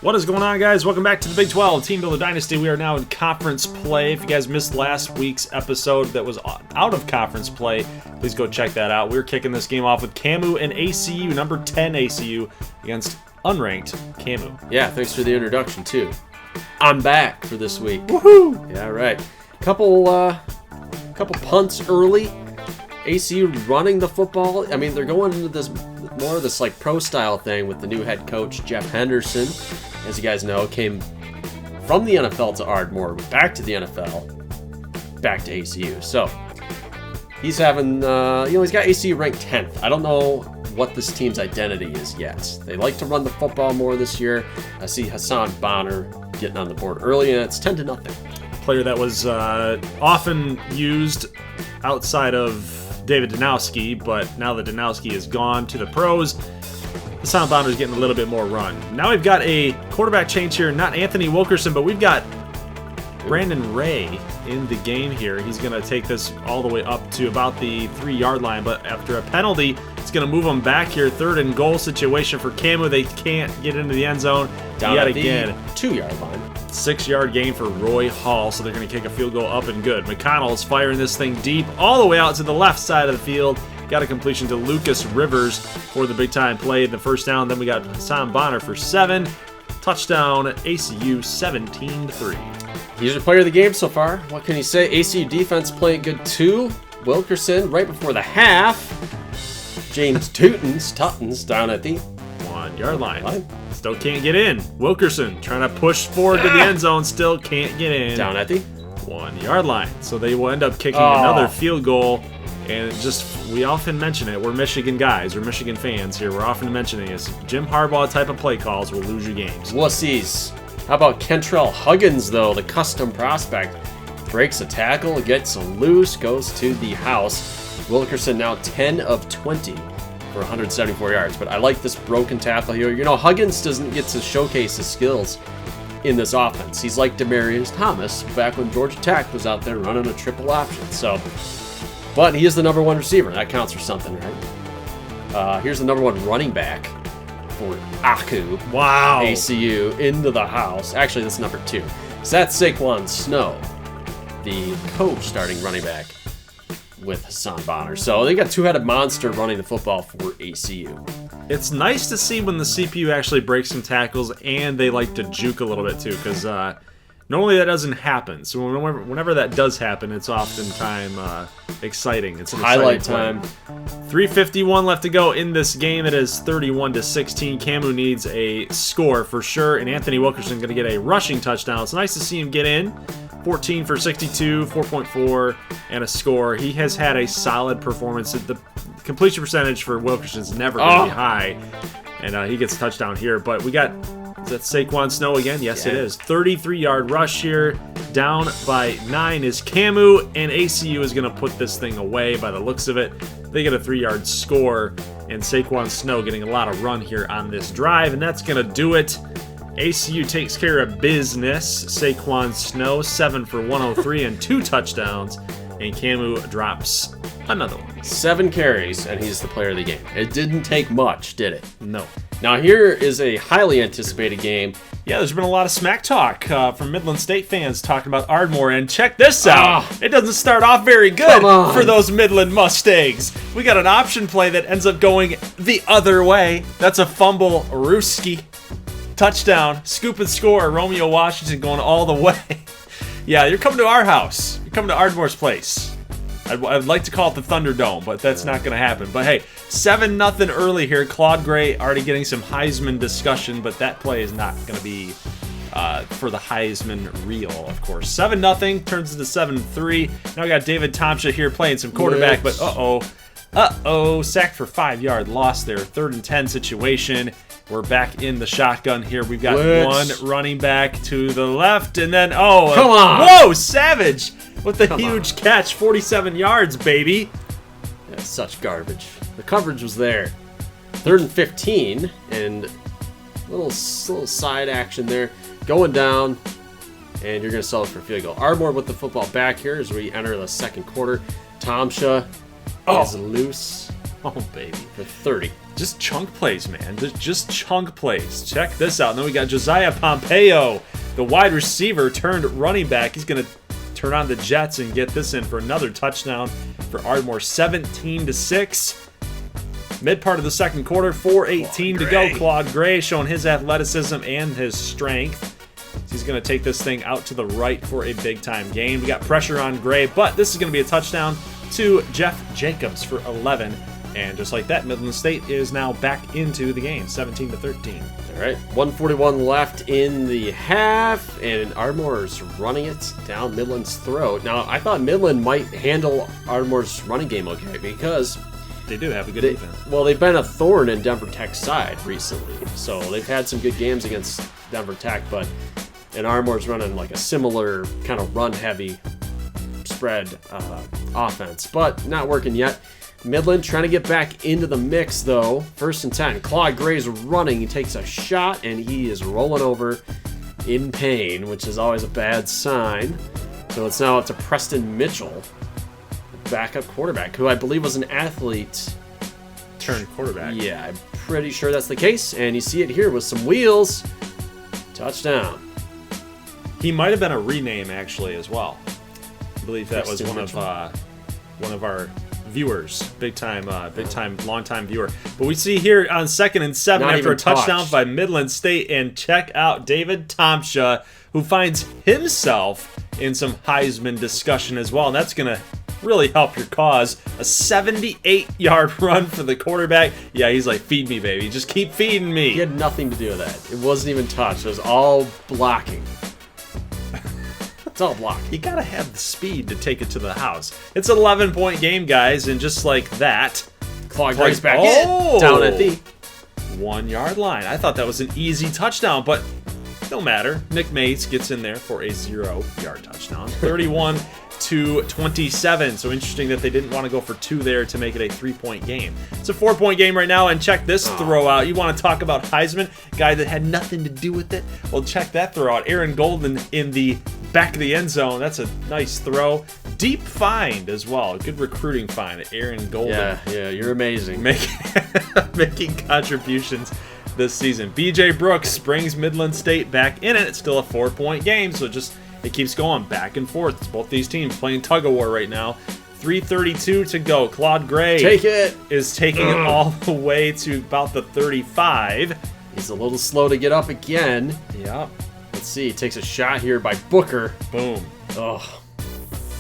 What is going on, guys? Welcome back to the Big 12 Team-Builder Dynasty. We are now in conference play. If you guys missed last week's episode that was out of conference play, please go check that out. We're kicking this game off with Camus and ACU, number 10 ACU, against unranked Camus. Yeah, thanks for the introduction, too. I'm back for this week. Woohoo! Yeah, right. Couple punts early. ACU running the football. I mean, they're going into this more of this like pro style thing with the new head coach Jeff Henderson. As you guys know, came from the NFL to Ardmore, back to the NFL, back to ACU. So he's having, he's got ACU ranked 10th. I don't know what this team's identity is yet. They like to run the football more this year. I see Hassan Bonner getting on the board early, and it's 10-0. Player that was often used outside of David Danowski, but now that Danowski is gone to the pros, Hassan Bonner is getting a little bit more run. Now we've got a quarterback change here, not Anthony Wilkerson, but we've got Brandon Ray in the game here. He's going to take this all the way up to about the 3-yard line, but after a penalty, it's going to move them back here. 3rd and goal situation for Camus. They can't get into the end zone Down yet at again. The 2-yard line. 6-yard gain for Roy Hall, so they're going to kick a field goal up and good. McConnell's firing this thing deep all the way out to the left side of the field. Got a completion to Lucas Rivers for the big-time play, the first down. Then we got Hassan Bonner for 7. Touchdown, ACU 17-3. He's the player of the game so far. What can you say? ACU defense playing good too. Wilkerson right before the half. James Tuttons down at the 1-yard line. Still can't get in. Wilkerson trying to push forward to the end zone. Still can't get in. Down at the 1-yard line. So they will end up kicking another field goal. And we often mention it. We're Michigan guys. We're Michigan fans here. We're often mentioning this. Jim Harbaugh type of play calls will lose you games. Wussies. How about Kentrell Huggins, though, the custom prospect? Breaks a tackle, gets loose, goes to the house. Wilkerson now 10 of 20 for 174 yards. But I like this broken tackle here. You know, Huggins doesn't get to showcase his skills in this offense. He's like Demaryius Thomas back when Georgia Tech was out there running a triple option. But he is the number 1 receiver. That counts for something, right? Here's the number 1 running back for Aku. Wow. ACU into the house. Actually, that's number 2. So that's Saquon Snow, the co-starting running back with Hassan Bonner. So they got two-headed monster running the football for ACU. It's nice to see when the CPU actually breaks some tackles and they like to juke a little bit too, because normally that doesn't happen. So whenever that does happen, it's oftentimes exciting. It's an highlight exciting time. 3:51 left to go in this game. It is 31-16. Camus needs a score for sure, and Anthony Wilkerson going to get a rushing touchdown. It's nice to see him get in. 14 for 62, 4.4, and a score. He has had a solid performance. The completion percentage for Wilkerson is never going to be high, and he gets a touchdown here. But we got... Is that Saquon Snow again? Yes, it is. 33-yard rush here. Down by 9 is Camus, and ACU is going to put this thing away by the looks of it. They get a 3-yard score, and Saquon Snow getting a lot of run here on this drive, and that's going to do it. ACU takes care of business. Saquon Snow, 7 for 103 and 2 touchdowns, and Camus drops another one. 7 carries, and he's the player of the game. It didn't take much, did it? No. Now here is a highly anticipated game. Yeah, there's been a lot of smack talk from Midland State fans talking about Ardmore, and check this out. It doesn't start off very good for those Midland Mustangs. We got an option play that ends up going the other way. That's a fumble, Ruski. Touchdown, scoop and score, Romeo Washington going all the way. Yeah, you're coming to our house. You're coming to Ardmore's place. I'd like to call it the Thunderdome, but that's not going to happen. But hey, 7-0 early here. Claude Gray already getting some Heisman discussion, but that play is not going to be for the Heisman reel, of course. 7-0 turns into 7-3. Now we got David Tomsha here playing some quarterback, but sacked for 5-yard loss there. 3rd and 10 situation. We're back in the shotgun here. We've got one running back to the left, and then, come on. Whoa, Savage with a huge catch, 47 yards, baby. Yeah, such garbage. The coverage was there. 3rd and 15, and little side action there. Going down, and you're going to settle for a field goal. Ardmore with the football back here as we enter the second quarter. Tomsha is loose. Oh, baby. For 30. Just chunk plays, man. Just chunk plays. Check this out. And then we got Josiah Pompeo, the wide receiver turned running back. He's going to turn on the Jets and get this in for another touchdown for Ardmore. 17-6. Mid part of the second quarter, 4:18 to go. Claude Gray showing his athleticism and his strength. He's going to take this thing out to the right for a big-time gain. We got pressure on Gray, but this is going to be a touchdown to Jeff Jacobs for 11. And just like that, Midland State is now back into the game, 17-13. All right, 1:41 left in the half, and Ardmore's running it down Midland's throat. Now, I thought Midland might handle Ardmore's running game okay because they do have a good defense. Well, they've been a thorn in Denver Tech's side recently, so they've had some good games against Denver Tech, and Ardmore's running like a similar kind of run-heavy spread offense, but not working yet. Midland trying to get back into the mix, though. 1st and 10. Claude Gray's running. He takes a shot, and he is rolling over in pain, which is always a bad sign. So it's now up to Preston Mitchell, backup quarterback, who I believe was an athlete. Turned quarterback. Yeah, I'm pretty sure that's the case. And you see it here with some wheels. Touchdown. He might have been a rename, actually, as well. I believe that was one of our viewers, big time, long time viewer. But we see here on 2nd and 7 after a touchdown by Midland State, and check out David Tomsha, who finds himself in some Heisman discussion as well, and that's gonna really help your cause. A 78-yard run for the quarterback. Yeah, he's like, feed me, baby, just keep feeding me. He had nothing to do with that. It wasn't even touched. It was all blocking. It's all blocked. You gotta have the speed to take it to the house. It's an 11-point game, guys, and just like that, Claude Gray's back in, down at the 1-yard line. I thought that was an easy touchdown, but no matter. Nick Mates gets in there for a 0-yard touchdown. 31-27. So interesting that they didn't want to go for 2 there to make it a 3-point game. It's a 4-point game right now, and check this throw out. You want to talk about Heisman, guy that had nothing to do with it? Well, check that throw out. Aaron Golden in the back of the end zone. That's a nice throw. Deep find as well. Good recruiting find. Aaron Golden. Yeah, you're amazing. Making contributions this season. BJ Brooks brings Midland State back in it. It's still a 4-point game, so it keeps going back and forth. It's both these teams playing tug-of-war right now. 3:32 to go. Claude Gray is taking it all the way to about the 35. He's a little slow to get up again. Yep. Let's see. He takes a shot here by Booker. Boom. Oh,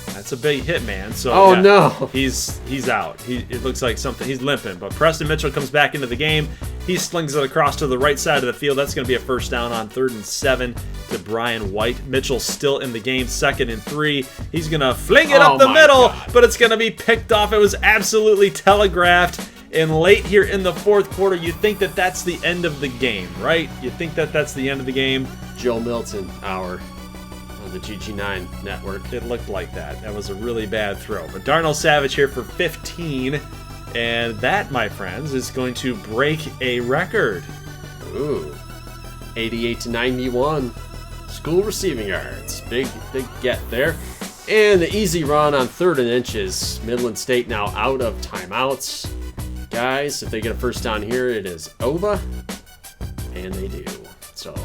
that's a big hit, man. So no, he's out. It looks like something. He's limping. But Preston Mitchell comes back into the game. He slings it across to the right side of the field. That's going to be a first down on 3rd and 7 to Brian White. Mitchell still in the game. 2nd and 3. He's going to fling it up the middle, but it's going to be picked off. It was absolutely telegraphed. And late here in the 4th quarter, you think that that's the end of the game, right? You think that that's the end of the game. Joe Milton, hour on the GG9 network. It looked like that. That was a really bad throw. But Darnell Savage here for 15. And that, my friends, is going to break a record. Ooh. 88-91. School receiving yards. Big get there. And the easy run on 3rd and inches. Midland State now out of timeouts. Guys, if they get a first down here, it is over. And they do. So,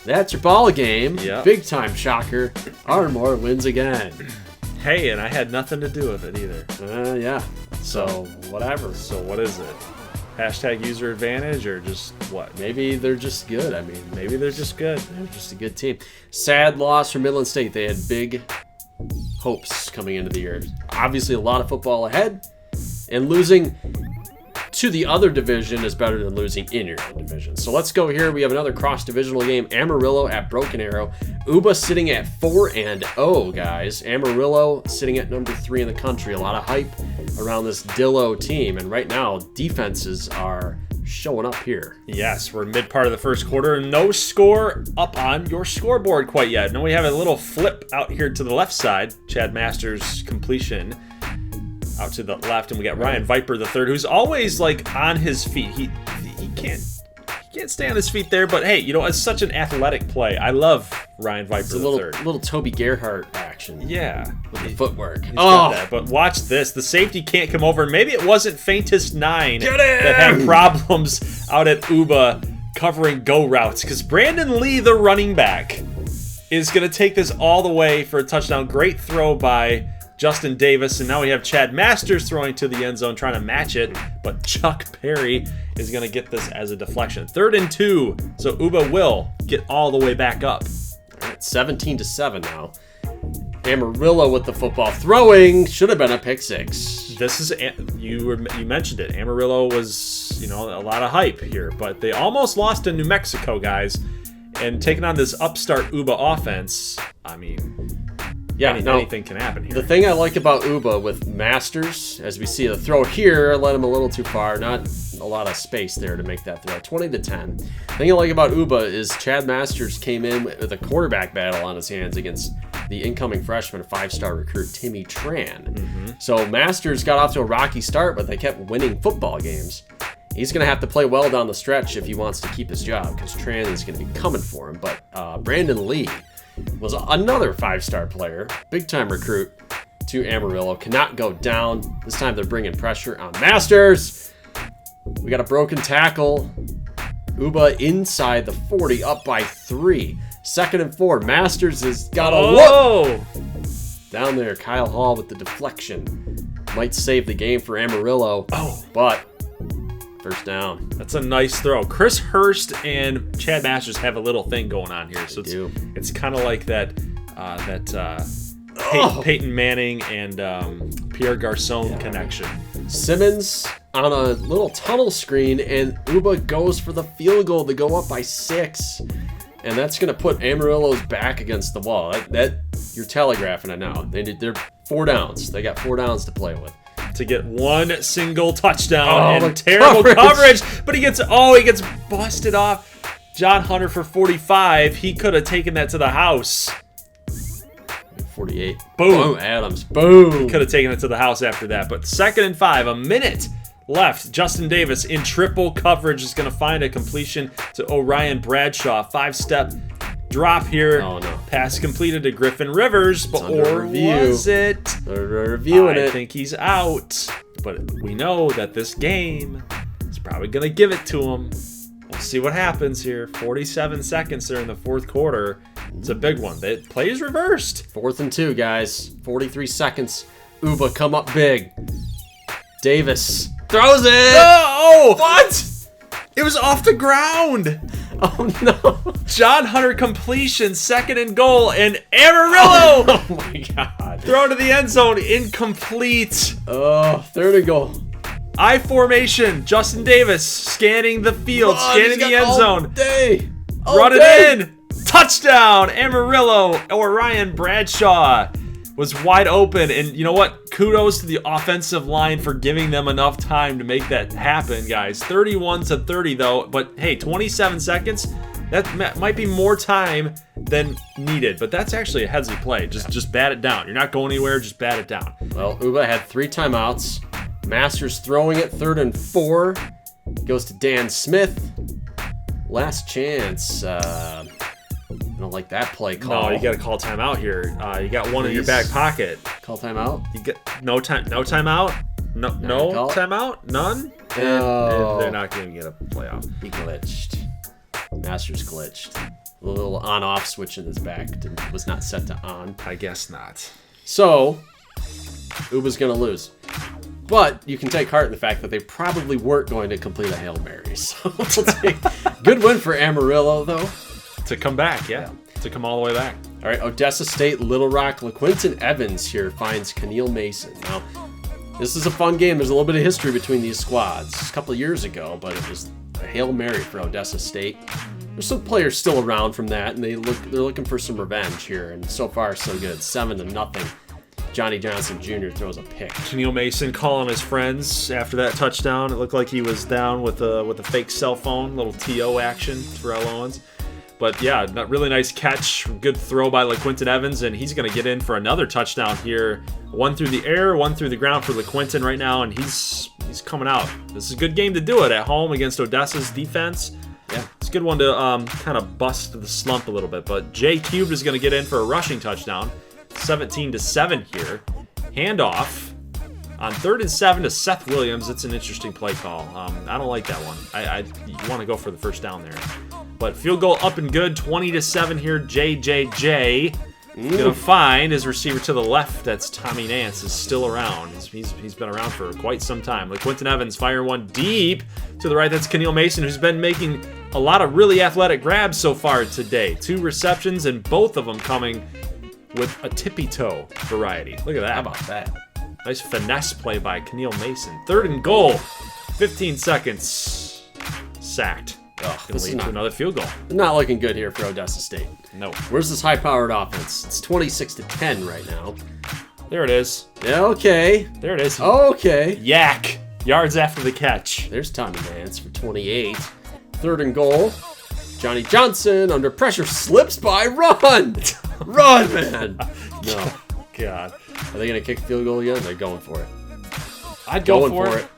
that's your ball game. Yep. Big time shocker. Ardmore wins again. Hey, and I had nothing to do with it either. Yeah. So, whatever. So, what is it? Hashtag user advantage or just what? Maybe they're just good. I mean, maybe they're just good. They're just a good team. Sad loss for Midland State. They had big hopes coming into the year. Obviously, a lot of football ahead. And losing to the other division is better than losing in your own division. So let's go here. We have another cross-divisional game. Amarillo at Broken Arrow. Uba sitting at 4-0, guys. Amarillo sitting at number 3 in the country. A lot of hype around this Dillo team. And right now, defenses are showing up here. Yes, we're mid part of the first quarter. No score up on your scoreboard quite yet. No, we have a little flip out here to the left side. Chad Masters completion out to the left, and we got Ryan Viper the third, who's always like on his feet. He He can't stay on his feet there, but hey, it's such an athletic play. I love Ryan Viper It's a little Toby Gerhart action. Yeah. With the footwork. He's got that. But watch this. The safety can't come over. And maybe it wasn't Faintest 9 that had problems out at Uba covering go routes. Because Brandon Lee, the running back, is going to take this all the way for a touchdown. Great throw by Justin Davis, and now we have Chad Masters throwing to the end zone, trying to match it, but Chuck Perry is going to get this as a deflection. 3rd and 2, so Uba will get all the way back up. All right, 17-7 now. Amarillo with the football throwing, should have been a pick 6. This is, you mentioned it, Amarillo was, a lot of hype here, but they almost lost to New Mexico, guys, and taking on this upstart Uba offense, anything can happen here. The thing I like about Uba with Masters, as we see the throw here, led him a little too far. Not a lot of space there to make that throw. 20-10. The thing I like about Uba is Chad Masters came in with a quarterback battle on his hands against the incoming freshman 5-star recruit Timmy Tran. Mm-hmm. So Masters got off to a rocky start, but they kept winning football games. He's going to have to play well down the stretch if he wants to keep his job, because Tran is going to be coming for him. But Brandon Lee was another 5-star player, big-time recruit to Amarillo. Cannot go down. This time they're bringing pressure on Masters. We got a broken tackle. Uba inside the 40, up by 3. 2nd and 4. Masters has got a whoop. Down there, Kyle Hall with the deflection. Might save the game for Amarillo. But first down. That's a nice throw. Chris Hurst and Chad Masters have a little thing going on here. So it's kind of like that Peyton Manning and Pierre Garçon connection. Simmons on a little tunnel screen, and Uba goes for the field goal to go up by 6. And that's going to put Amarillo's back against the wall. That you're telegraphing it now. They're 4 downs. They got 4 downs to play with. To get one single touchdown and terrible coverage. But he gets busted off. John Hunter for 45. He could have taken that to the house. 48. Boom. Adams. Boom. He could have taken it to the house after that. But 2nd and 5, a minute left. Justin Davis in triple coverage is going to find a completion to Orion Bradshaw. 5-step drop here. Oh, no. Pass completed to Griffin Rivers, but was it? They're reviewing it. I think he's out. But we know that this game is probably going to give it to him. We'll see what happens here. 47 seconds there in the 4th quarter. It's a big one. The play is reversed. 4th and 2, guys. 43 seconds. Uba come up big. Davis throws it. Oh! What? It was off the ground. Oh, no. John Hunter completion, 2nd and goal, and Amarillo. Oh, my God. Throw to the end zone, incomplete. Oh, 3rd and goal. I formation, Justin Davis scanning the field, scanning the end zone. Run it in. Touchdown, Amarillo. Orion Bradshaw was wide open. And you know what? Kudos to the offensive line for giving them enough time to make that happen, guys. 31-30, though. But, hey, 27 seconds, that might be more time than needed. But that's actually a headsy play. Just bat it down. You're not going anywhere. Just bat it down. Well, Uba had 3 timeouts. Masters throwing it, 3rd and 4. Goes to Dan Smith. Last chance. I don't like that play call. No, you got to call timeout here. You got one in your back pocket. Call timeout. You get no timeout. No timeout. None. And they're not going to get a playoff. He glitched. Masters glitched. A little on-off switch in his back was not set to on. I guess not. So Uba's going to lose. But you can take heart in the fact that they probably weren't going to complete a Hail Mary. So we'll take good win for Amarillo, though. To come back, yeah. To come all the way back. All right, Odessa State, Little Rock. LaQuinton Evans here finds Keneal Mason. Now, this is a fun game. There's a little bit of history between these squads. A couple of years ago, but it was a Hail Mary for Odessa State. There's some players still around from that, and they're looking for some revenge here. And so far, so good. 7-0. Johnny Johnson Jr. throws a pick. Keneal Mason calling his friends after that touchdown. It looked like he was down with a fake cell phone. Little TO action for Terrell Owens. But yeah, really nice catch. Good throw by LaQuinton Evans, and he's going to get in for another touchdown here. One through the air, one through the ground for LaQuinton right now, and he's coming out. This is a good game to do it at home against Odessa's defense. Yeah, It's a good one to kind of bust the slump a little bit. But J Cubed is going to get in for a rushing touchdown. 17-7 here. Handoff on 3rd and 7 to Seth Williams. It's an interesting play call. I don't like that one. You want to go for the first down there. But field goal up and good. 20-7 here. JJJ. Gonna find his receiver to the left. That's Tommy Nance. Is still around. He's been around for quite some time. Like Quentin Evans fire one deep to the right. That's Keneal Mason, who's been making a lot of really athletic grabs so far today. 2 receptions and both of them coming with a tippy toe variety. Look at that. How about that? Nice finesse play by Keneal Mason. 3rd and goal. 15 seconds. Sacked. This lead to another field goal. Not looking good here for Odessa State. No. Where's this high-powered offense? It's 26-10 right now. There it is. Yeah, okay. There it is. Okay. Yak. Yards after the catch. There's Tommy Nance for 28. 3rd and goal. Johnny Johnson under pressure slips by. Run! Run, man! No. God. Are they going to kick a field goal again? They're going for it. I'd go for it.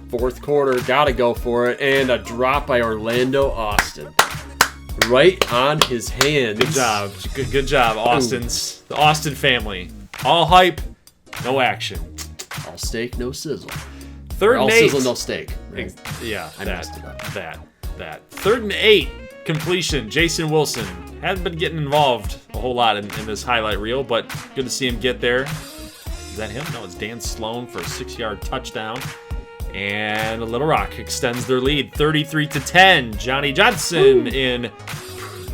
4th quarter, gotta go for it. And a drop by Orlando Austin. Right on his hands. Good job. Good job, Austins. The Austin family. All hype, no action. All steak, no sizzle. 3rd and all 8. Sizzle, no steak. Right? Yeah, I messed it up. That. 3rd and 8. Completion. Jason Wilson. Hasn't been getting involved a whole lot in this highlight reel, but good to see him get there. Is that him? No, it's Dan Sloan for a 6-yard touchdown. And Little Rock extends their lead 33-10. Johnny Johnson in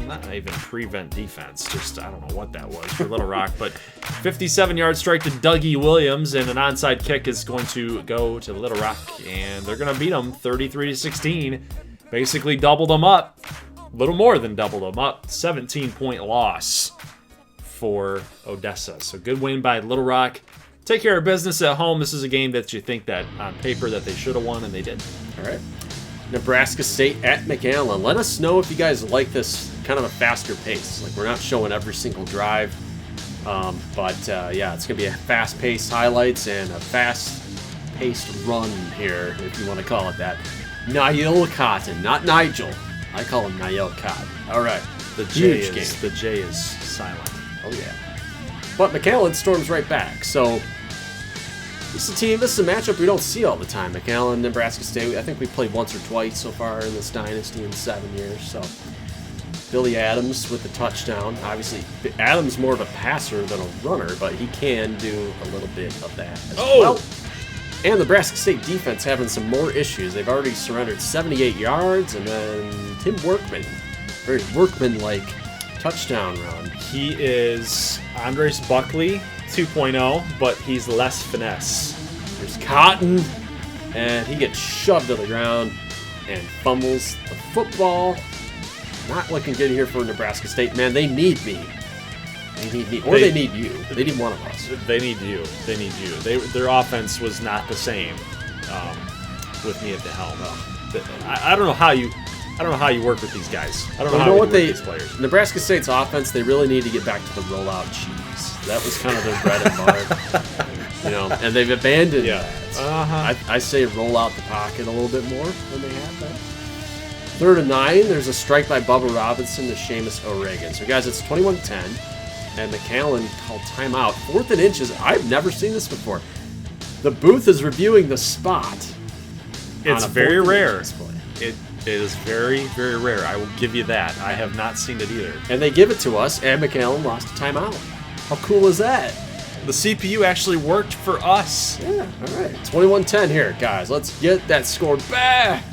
not even prevent defense. Just, I don't know what that was for Little Rock. But 57-yard strike to Dougie Williams. And an onside kick is going to go to Little Rock. And they're going to beat them 33-16. Basically doubled them up. A little more than doubled them up. 17-point loss for Odessa. So good win by Little Rock. Take care of business at home. This is a game that you think that on paper that they should have won, and they did. All right. Nebraska State at McAllen. Let us know if you guys like this kind of a faster pace. Like, we're not showing every single drive. Yeah, it's going to be a fast-paced highlights and a fast-paced run here, if you want to call it that. Niall Cotton, not Nigel. I call him Niall Cotton. All right. The J is silent. Oh, yeah. But McAllen storms right back. So this is a matchup we don't see all the time. McAllen, Nebraska State. I think we played once or twice so far in this dynasty in 7 years. So Billy Adams with the touchdown. Obviously, Adams more of a passer than a runner, but he can do a little bit of that as well. And the Nebraska State defense having some more issues. They've already surrendered 78 yards, and then Tim Workman, very Workman-like touchdown run. He is Andres Buckley 2.0, but he's less finesse. There's Cotton, and he gets shoved to the ground and fumbles the football. Not looking good here for Nebraska State. Man, they need me. They need me. Or they need you. They need one of us. They need you. They need you. Their offense was not the same with me at the helm. I don't know how you work with these guys. I don't know how you work with these players. Nebraska State's offense, they really need to get back to the rollout cheese. That was kind of their bread and butter. And they've abandoned that. I say roll out the pocket a little bit more than they have that. 3rd and 9, there's a strike by Bubba Robinson to Seamus O'Regan. So, guys, it's 21-10, and McAllen called timeout. 4th and inches. I've never seen this before. The booth is reviewing the spot. It's very rare. It is very, very rare. I will give you that. I have not seen it either. And they give it to us, and McAllen lost a timeout. How cool is that? The CPU actually worked for us. Yeah, all right. 21-10 here, guys. Let's get that score back.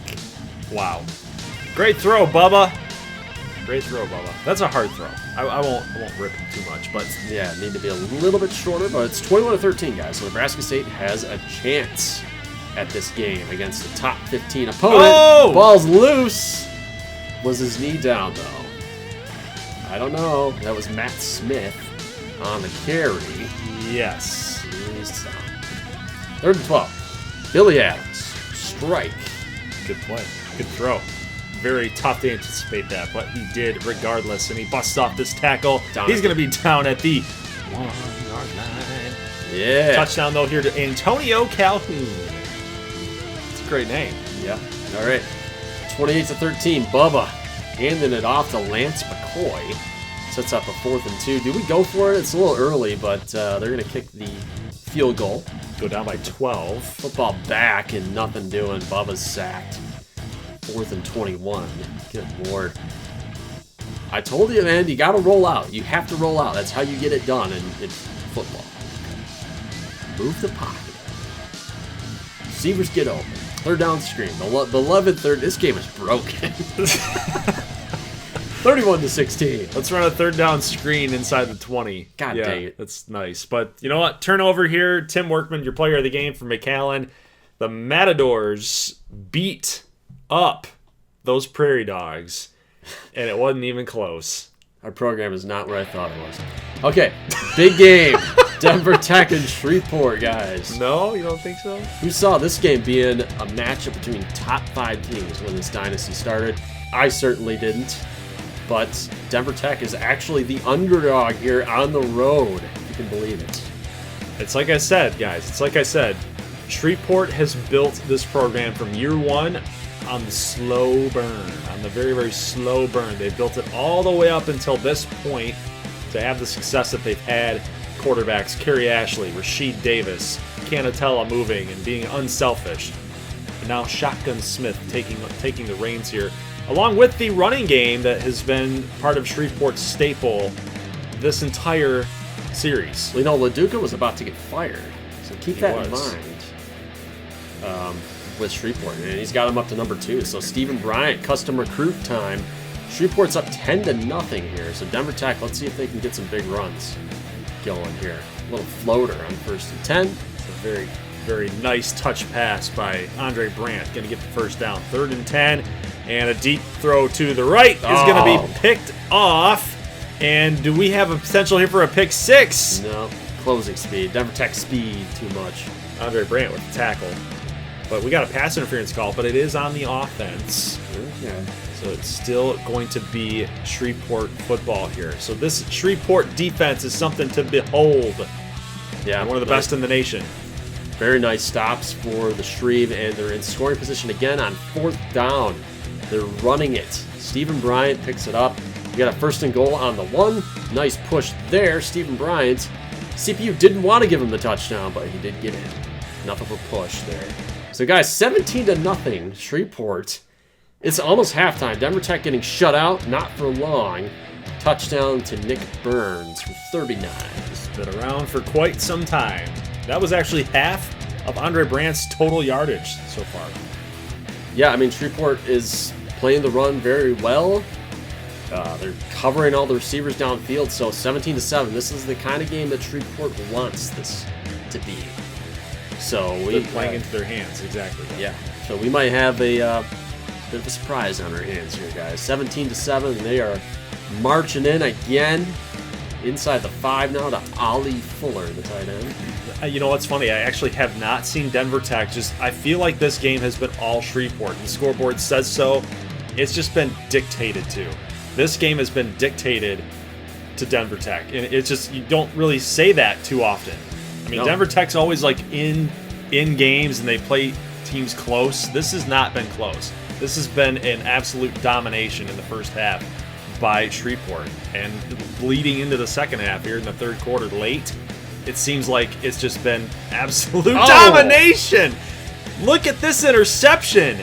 Wow. Great throw, Bubba. Great throw, Bubba. That's a hard throw. I won't rip it too much, but yeah, need to be a little bit shorter. But it's 21-13, guys. So Nebraska State has a chance at this game against the top 15 opponent. Oh! Ball's loose. Was his knee down though? I don't know. That was Matt Smith on the carry. Yes. Knees down. 3rd and 12. Billy Adams. Strike. Good play. Good throw. Very tough to anticipate that, but he did regardless, and he busts off this tackle. He's going to be down at the 1-yard line. Yeah. Touchdown, though, here to Antonio Calhoun. It's a great name. Yeah. All right. 28-13. Bubba handing it off to Lance McCoy. Sets up a 4th and 2. Do we go for it? It's a little early, but they're going to kick the field goal. Go down by 12. Football back and nothing doing. Bubba's sacked. 4th and 21. Good Lord. I told you, man, you got to roll out. You have to roll out. That's how you get it done in football. Move the pocket. Receivers get open. 3rd down screen. The 11th third. This game is broken. 31-16. Let's run a 3rd down screen inside the 20. God dang it. That's nice. But you know what? Turnover here. Tim Workman, your player of the game from McAllen. The Matadors beat up those Prairie Dogs, and it wasn't even close. Our program is not where I thought it was. Okay, big game. Denver Tech and Shreveport, guys. No, you don't think so? Who saw this game being a matchup between top 5 teams when this dynasty started? I certainly didn't. But Denver Tech is actually the underdog here on the road, if you can believe it. It's like I said, guys. It's like I said. Shreveport has built this program from year 1 on the slow burn, on the very, very slow burn. They built it all the way up until this point to have the success that they've had. Quarterbacks, Kerry Ashley, Rasheed Davis, Canatella moving and being unselfish. And now Shotgun Smith taking the reins here, along with the running game that has been part of Shreveport's staple this entire series. Well, you know, LaDuca was about to get fired, so keep that in mind. With Shreveport, and he's got him up to number 2. So Stephen Bryant, custom recruit time. Shreveport's up 10-0 here. So Denver Tech, let's see if they can get some big runs going here. A little floater on 1st and 10. It's a very, very nice touch pass by Andre Brandt. Going to get the 1st down. 3rd and 10, and a deep throw to the right is going to be picked off. And do we have a potential here for a pick 6? No, closing speed. Denver Tech speed too much. Andre Brandt with the tackle. But we got a pass interference call, but it is on the offense. Okay. So it's still going to be Shreveport football here. So this Shreveport defense is something to behold. Yeah, one of the best in the nation. Very nice stops for the Shreve, and they're in scoring position again on 4th down. They're running it. Stephen Bryant picks it up. We got a 1st and goal on the 1. Nice push there. Stephen Bryant. CPU didn't want to give him the touchdown, but he did get in. Enough of a push there. So guys, 17-0, Shreveport. It's almost halftime. Denver Tech getting shut out, not for long. Touchdown to Nick Burns for 39. He's been around for quite some time. That was actually half of Andre Brandt's total yardage so far. Yeah, I mean, Shreveport is playing the run very well. They're covering all the receivers downfield, so 17-7. This is the kind of game that Shreveport wants this to be. So they're playing into their hands, exactly. Yeah. So we might have a bit of a surprise on our hands here, guys. 17-7, and they are marching in again inside the 5 now to Ollie Fuller, the tight end. You know what's funny? I actually have not seen Denver Tech. I feel like this game has been all Shreveport. The scoreboard says so. It's just been dictated to. This game has been dictated to Denver Tech, and it's just, you don't really say that too often. I mean, no. Denver Tech's always like in games and they play teams close. This has not been close. This has been an absolute domination in the first half by Shreveport, and bleeding into the second half here in the 3rd quarter late, it seems like it's just been absolute domination. Look at this interception.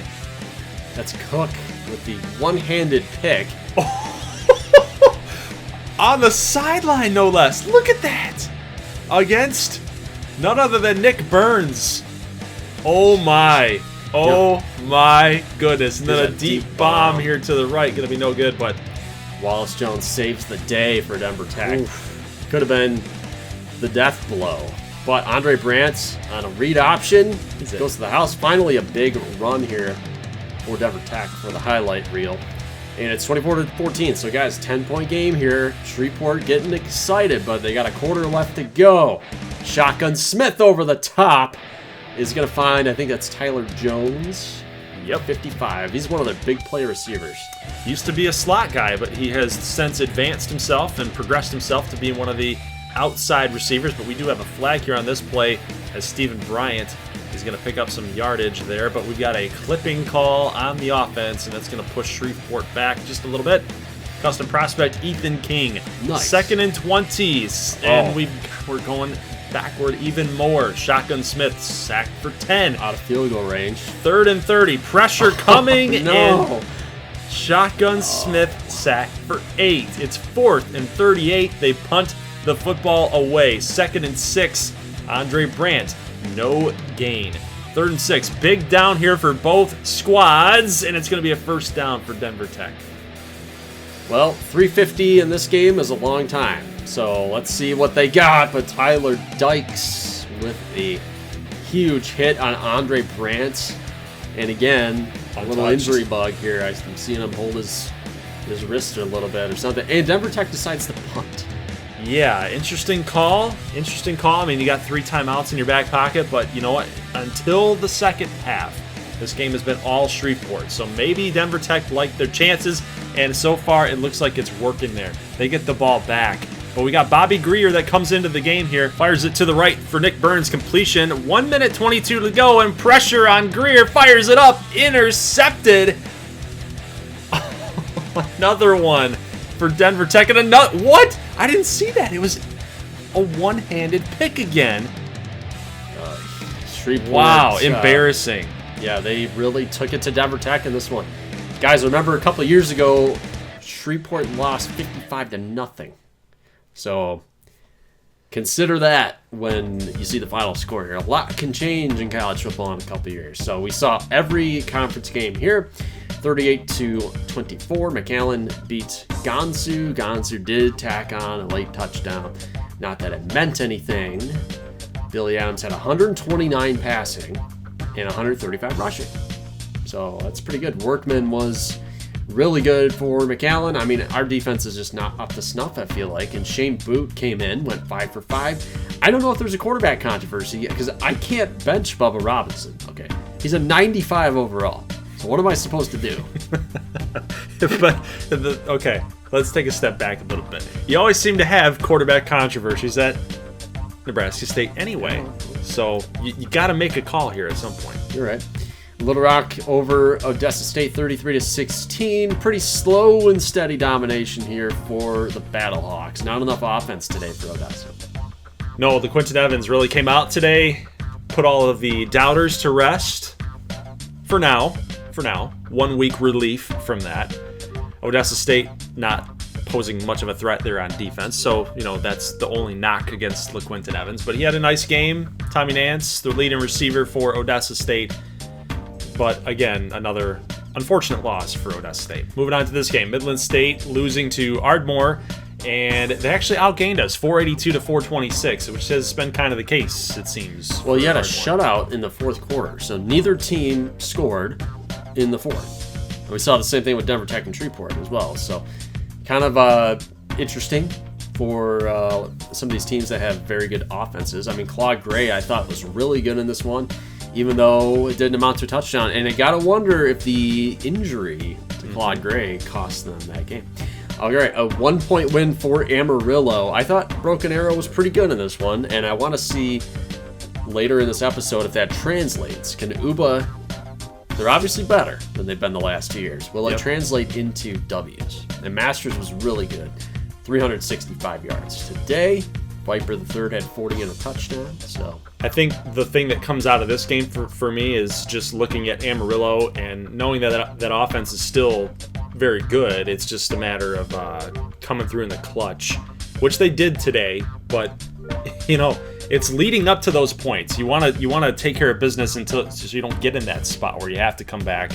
That's Cook with the one-handed pick. On the sideline, no less. Look at that. Against none other than Nick Burns. Oh my. Oh my goodness. And then a deep bomb here to the right. Going to be no good, but Wallace Jones saves the day for Denver Tech. Oof. Could have been the death blow. But Andre Brandt on a read option goes to the house. Finally a big run here for Denver Tech for the highlight reel. And it's 24-14. So guys, 10-point game here. Shreveport getting excited, but they got a quarter left to go. Shotgun Smith over the top is going to find, I think that's Tyler Jones. Yep. 55. He's one of their big play receivers. Used to be a slot guy, but he has since advanced himself and progressed himself to being one of the outside receivers. But we do have a flag here on this play as Stephen Bryant He's going to pick up some yardage there, but we've got a clipping call on the offense, and that's going to push Shreveport back just a little bit. Custom prospect Ethan King. Nice. 2nd and 20s, and we're going backward even more. Shotgun Smith sacked for 10. Out of field goal range. 3rd and 30. Pressure coming. No. And Shotgun Smith sacked for 8. It's 4th and 38. They punt the football away. 2nd and 6. Andre Brandt. No gain. 3rd and 6. Big down here for both squads, and it's going to be a first down for Denver Tech. Well, 350 in this game is a long time. So let's see what they got. But Tyler Dykes with a huge hit on Andre Brandt. And again, a little injury bug here. I'm seeing him hold his wrist a little bit or something. And Denver Tech decides to punt. Yeah, interesting call. Interesting call. I mean, you got 3 timeouts in your back pocket, but you know what? Until the second half, this game has been all Shreveport. So maybe Denver Tech liked their chances, and so far it looks like it's working there. They get the ball back. But we got Bobby Greer that comes into the game here. Fires it to the right for Nick Burns' completion. 1 minute 22 to go, and pressure on Greer. Fires it up. Intercepted. Another one for Denver Tech. And another. What? I didn't see that. It was a one-handed pick again. Shreveport. Wow, embarrassing. Yeah, they really took it to Denver Tech in this one. Guys, remember a couple of years ago, Shreveport lost 55-0. So consider that when you see the final score here. A lot can change in college football in a couple of years. So we saw every conference game here. 38-24, McAllen beat Gansu. Gansu did tack on a late touchdown. Not that it meant anything. Billy Adams had 129 passing and 135 rushing. So that's pretty good. Workman was really good for McAllen. I mean, our defense is just not up to snuff, I feel like. And Shane Boot came in, went 5 for 5. I don't know if there's a quarterback controversy yet because I can't bench Bubba Robinson. Okay, he's a 95 overall. So what am I supposed to do? Okay, let's take a step back a little bit. You always seem to have quarterback controversies at Nebraska State anyway. So you got to make a call here at some point. You're right. Little Rock over Odessa State 33-16. Pretty slow and steady domination here for the Battlehawks. Not enough offense today for Odessa. No, the Quinton Evans really came out today, put all of the doubters to rest. For now. 1 week relief from that. Odessa State not posing much of a threat there on defense. So, that's the only knock against LaQuinton Evans. But he had a nice game. Tommy Nance, the leading receiver for Odessa State. But again, another unfortunate loss for Odessa State. Moving on to this game, Midland State losing to Ardmore, and they actually outgained us 482-426, which has been kind of the case, it seems. Well, you had a shutout in the fourth quarter, so neither team scored in the fourth. And we saw the same thing with Denver Tech and Shreveport as well. So kind of interesting for some of these teams that have very good offenses. I mean, Claude Gray, I thought, was really good in this one, even though it didn't amount to a touchdown. And I got to wonder if the injury to Claude Gray cost them that game. All right, a 1-point win for Amarillo. I thought Broken Arrow was pretty good in this one, and I want to see later in this episode if that translates. Can Uba, they're obviously better than they've been the last 2 years. Will it translate into W's? And Masters was really good, 365 yards. Today, Viper the third had 40 and a touchdown. So I think the thing that comes out of this game for me is just looking at Amarillo and knowing that offense is still very good. It's just a matter of coming through in the clutch, which they did today. But it's leading up to those points. You want to take care of business until so you don't get in that spot where you have to come back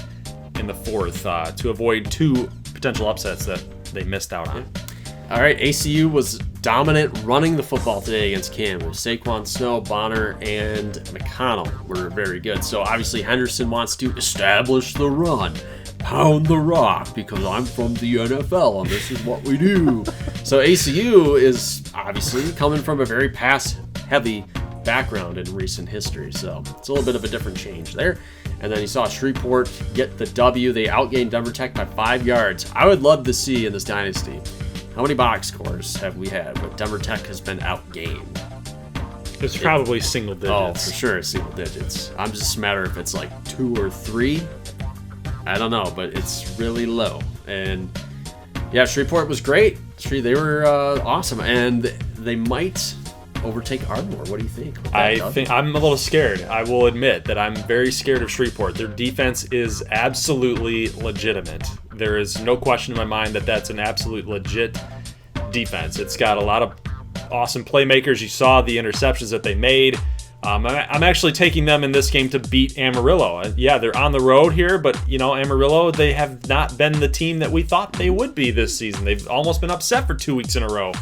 in the fourth to avoid 2 potential upsets that they missed out on. All right, ACU was dominant running the football today against Camus. Saquon Snow, Bonner, and McConnell were very good. So obviously Henderson wants to establish the run, pound the rock, because I'm from the NFL and this is what we do. So ACU is obviously coming from a very pass-heavy background in recent history. So it's a little bit of a different change there. And then you saw Shreveport get the W. They outgained Denver Tech by 5 yards. I would love to see in this dynasty, how many box scores have we had where Denver Tech has been outgained? It's probably single Oh, digits. for sure, single digits. I'm just a matter if it's like 2 or 3. I don't know, but it's really low. And yeah, Shreveport was great. They were awesome, and they might overtake Ardmore. What do you think? I think I'm a little scared. I will admit that I'm very scared of Shreveport. Their defense is absolutely legitimate. There is no question in my mind that that's an absolute legit defense. It's got a lot of awesome playmakers. You saw the interceptions that they made. I'm actually taking them in this game to beat Amarillo. Yeah, they're on the road here, but Amarillo, they have not been the team that we thought they would be this season. They've almost been upset for 2 weeks in a row.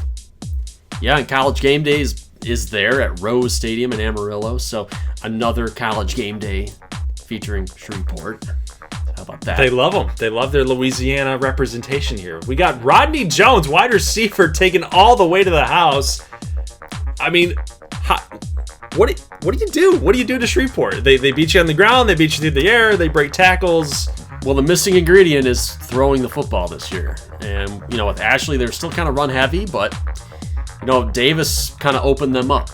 Yeah, and College Game Day is there at Rose Stadium in Amarillo, so another College Game Day featuring Shreveport. How about that? They love them. They love their Louisiana representation here. We got Rodney Jones, wide receiver, taken all the way to the house. I mean, what do you do? What do you do to Shreveport? They beat you on the ground. They beat you through the air. They break tackles. Well, the missing ingredient is throwing the football this year. And, with Ashley, they're still kind of run heavy, but, Davis kind of opened them up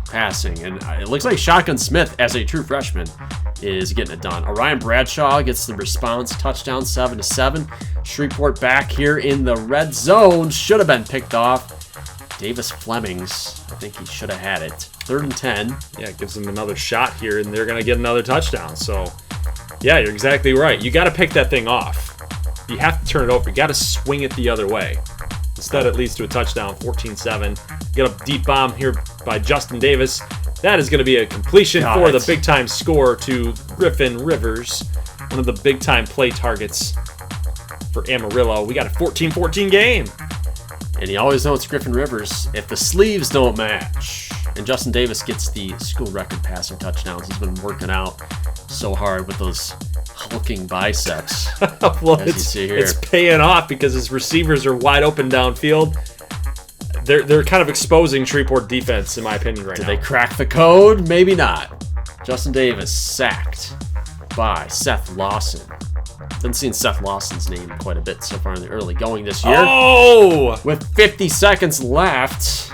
passing. And it looks like Shotgun Smith, as a true freshman, is getting it done. Orion Bradshaw gets the response, touchdown 7-7. Shreveport back here in the red zone. Should have been picked off. Davis Flemings, I think he should have had it. 3rd and 10. Yeah, it gives them another shot here, and they're going to get another touchdown. So, yeah, you're exactly right. You got to pick that thing off. You have to turn it over. You got to swing it the other way. Instead, it leads to a touchdown, 14-7. Get a deep bomb here by Justin Davis. That is going to be a completion for the big-time score to Griffin Rivers, one of the big-time play targets for Amarillo. We got a 14-14 game. And you always know it's Griffin Rivers if the sleeves don't match. And Justin Davis gets the school record passing touchdowns. He's been working out so hard with those hulking biceps. Well, it's paying off because his receivers are wide open downfield. They're kind of exposing Shreveport defense, in my opinion, right now. Did they crack the code? Maybe not. Justin Davis sacked by Seth Lawson. Been seeing Seth Lawson's name quite a bit so far in the early going this year. Oh! With 50 seconds left,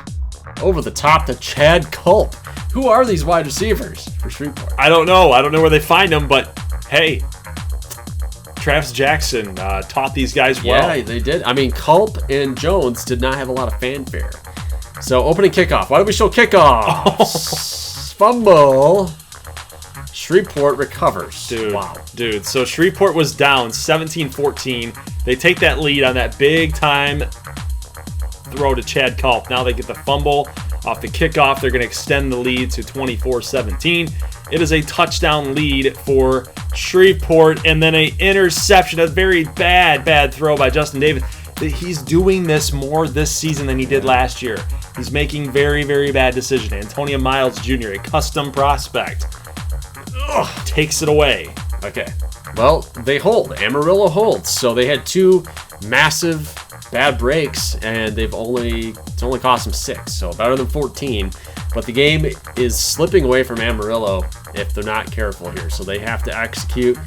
over the top to Chad Culp. Who are these wide receivers for Shreveport? I don't know. I don't know where they find them, but hey, Travis Jackson taught these guys well. Yeah, they did. I mean, Culp and Jones did not have a lot of fanfare. So, opening kickoff. Why do we show kickoff? Fumble. Shreveport recovers. Dude. So Shreveport was down 17-14. They take that lead on that big-time throw to Chad Culp. Now they get the fumble off the kickoff. They're going to extend the lead to 24-17. It is a touchdown lead for Shreveport, and then an interception, a very bad throw by Justin Davis. He's doing this more this season than he did last year. He's making very, very bad decisions. Antonio Miles Jr., a custom prospect, takes it away. Okay. Well, they hold. Amarillo holds. So they had 2 massive bad breaks, and it's only cost them 6. So better than 14. But the game is slipping away from Amarillo if they're not careful here. So they have to execute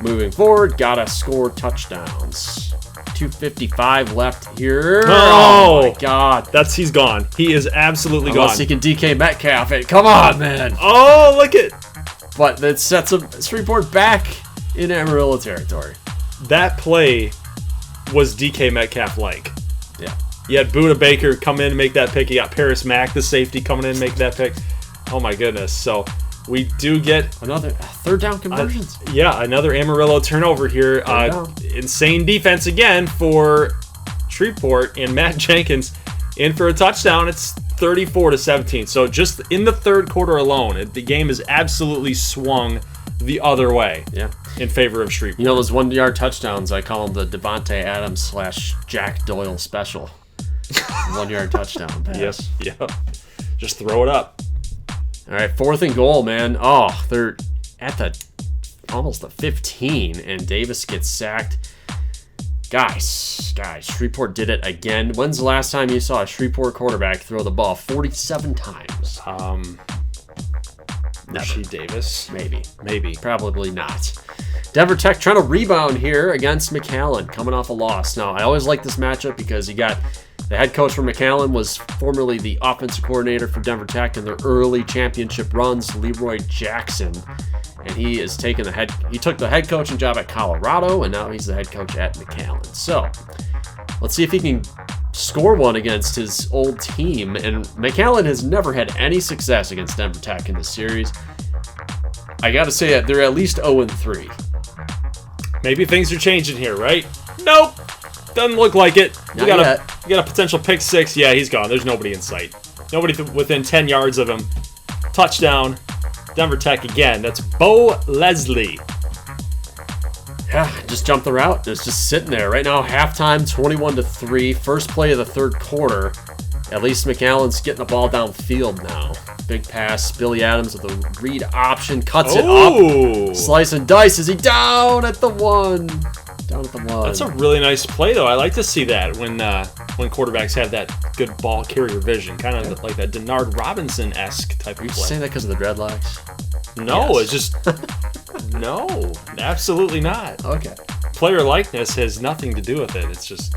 moving forward. Gotta score touchdowns. 2:55 left here. Oh my God. He's gone. He is absolutely gone. Unless he can DK Metcalf it. Come on, man. Oh, look it. But that sets Shreveport back in Amarillo territory. That play was DK Metcalf-like. Yeah. You had Buda Baker come in and make that pick. You got Paris Mack, the safety, coming in and make that pick. Oh, my goodness. So we do get another 3rd down conversions. Another Amarillo turnover here. Insane defense again for Shreveport, and Matt Jenkins in for a touchdown. It's 34-17. So just in the 3rd quarter alone, the game is absolutely swung the other way. Yeah. In favor of Shreveport. Those 1-yard touchdowns, I call them the Devontae Adams / Jack Doyle special. 1-yard touchdown pass. Yes. Yeah. Just throw it up. All right, 4th and goal, man. Oh, they're at almost the 15, and Davis gets sacked. Guys, Shreveport did it again. When's the last time you saw a Shreveport quarterback throw the ball 47 times? Never. Davis? Maybe. Probably not. Denver Tech trying to rebound here against McAllen, coming off a loss. Now, I always like this matchup because you got The head coach for McAllen was formerly the offensive coordinator for Denver Tech in their early championship runs, Leroy Jackson. And he took the head coaching job at Colorado, and now he's the head coach at McAllen. So let's see if he can score one against his old team. And McAllen has never had any success against Denver Tech in this series. I got to say that they're at least 0-3. Maybe things are changing here, right? Nope. Doesn't look like it. You got a potential pick six. Yeah, he's gone. There's nobody in sight. Nobody within 10 yards of him. Touchdown. Denver Tech again. That's Bo Leslie. Yeah, just jumped the route. It's just sitting there. Right now, halftime, 21-3. First play of the third quarter. At least McAllen's getting the ball downfield now. Big pass. Billy Adams with a read option. Cuts it up. Slice and dice. Is he down at the one? Down at the one. That's a really nice play, though. I like to see that when quarterbacks have that good ball carrier vision. Kind of like that Denard Robinson-esque type of play. Are you saying that because of the dreadlocks? No, Yes. it's just... No, absolutely not. Okay. Player likeness has nothing to do with it. It's just